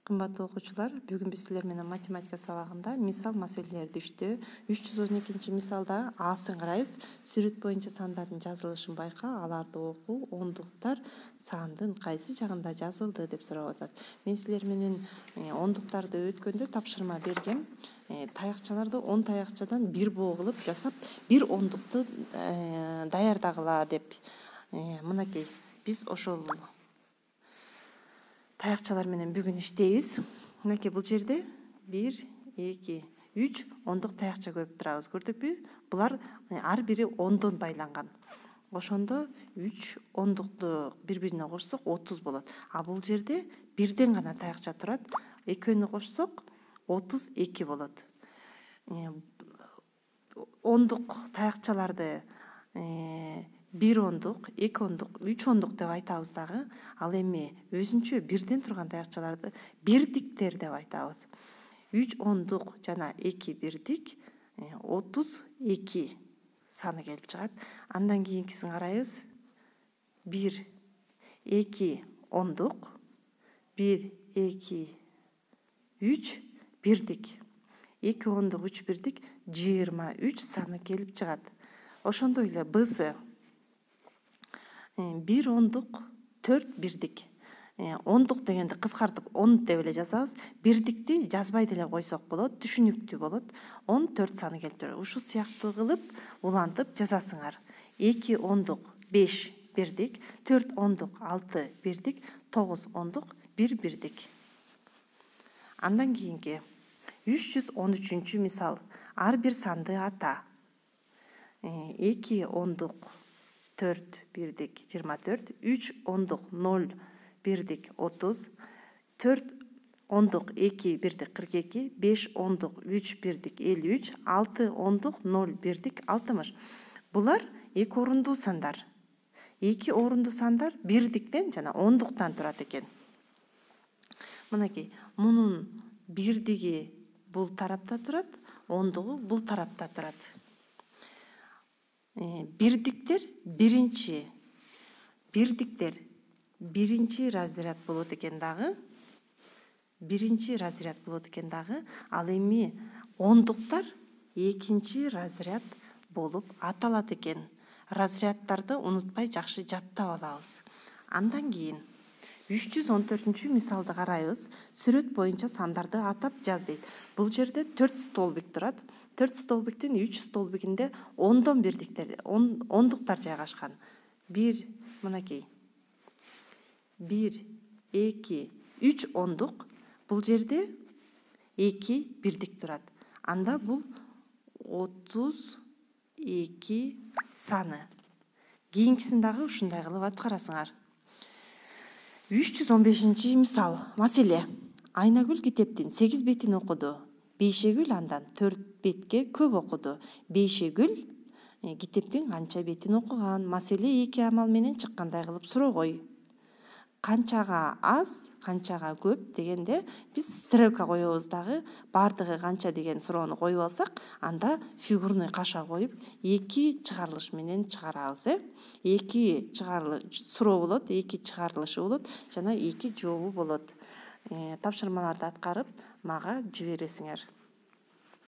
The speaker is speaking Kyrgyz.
Кымбаттуу окуучулар, бүгүн биз силер менен математика сабагында мисал маселелерди иштөө 312 мисалда Асын карайбыз. Сүрөт боюнча сандардын жазылышын байка, аларды окуу, ондуктар сандын кайсы жагында жазылды деп сурап атат. Мен силер менен ондуктарды өткөндө тапшырма бергем. Таякчаларды 10 таякчадан бир боо кылып жасап, бир ондукту даярдагыла деп. Мынакей биз ошол таякчалар менен бүгүн иштейбиз. Мынакей бул жерде 1, 2, 3 ондук таякча көрүп турабыз. Көрдүкпү? Булар ар бири 10дон байланган. Ошондо 3 ондукту бири-бирине кошсок 30 болот. А бул жерде бирден гана таякча турат. Экөөнү кошсок 32 болот. Ондук таякчаларды 1 ондук, 2 ондук, 3 ондук деп айтабыз дагы. Ал эми өзүнчө бирден турган таякчаларды бирдиктер деп айтабыз. 3 ондук жана 2 бирдик 32 саны келип чыгат. Андан кийинкисин карайбыз. 1, 2 ондук, 1, 2, 3 бирдик. 2 ондук, 3 бирдик 23 саны келип чыгат. Ошондой эле Бсы 1 ондук, 4 бирдик. Ондук дегенди кыскартып 10 деп эле жазабыз. Бирдикти жазбай деле койсок болот, түшүнүктүү болот. 14 саны келип турат. Ушул сыяктуу кылып улантып жазасыңар. 2 ондук, 5 бирдик, 4 ондук, 6 бирдик, 9 ондук, 1 бирдик. Андан кийинки 313 мисал. Ар бир санды ата. 2 ондук, 4 бирдик 24, 3 ондук 0 бирдик 30, 4 ондук 2 бирдик 42, 5 ондук 3 бирдик 53, 6 ондук 0 бирдик 60. Булар 2 орундуу сандар. 2 орундуу сандар бирдиктен жана ондуктан турат экен. Мынакей, мунун бирдиги бул тарапта турат, ондугу бул тарапта турат. Бирдиктер биринчи разряд болот экен дагы. Ал эми ондуктар экинчи разряд болуп аталат экен. Разряддарды унутпай жакшы жаттап алабыз. Андан кийин 314 мисалды карайбыз. Сүрөт боюнча сандарды атап жаз дейт. Бул жерде 4 столбик турат. 4 столбиктин 3 столбигинде ондон бирдиктер, ондуктар жайгашкан. 1, мынакей. 1, 2, 3 ондук. Бул жерде 2 бирдик турат. Анда бул 32 саны. Кийинкисин дагы ушундай кылып аткарасыңар. 315 мисал. Маселе. Айнагүл китептин 8 бетин окуду. Бейшегүл андан 4 бетке көп окуду. Бейшегүл китептин канча бетин окуган? Маселе 2 амал менен чыккандай кылып сурогой. Канчага аз, канчага көп дегенде биз стрелка коебуз дагы. Бардыгы канча деген суроону коюп алсак, анда фигурный каша коюп 2 чыгарылыш менен чыгарабыз. 2 суроо болот, 2 чыгарылышы болот жана 2 жообу болот. Тапшырмаларды аткарып мага жибересиңер.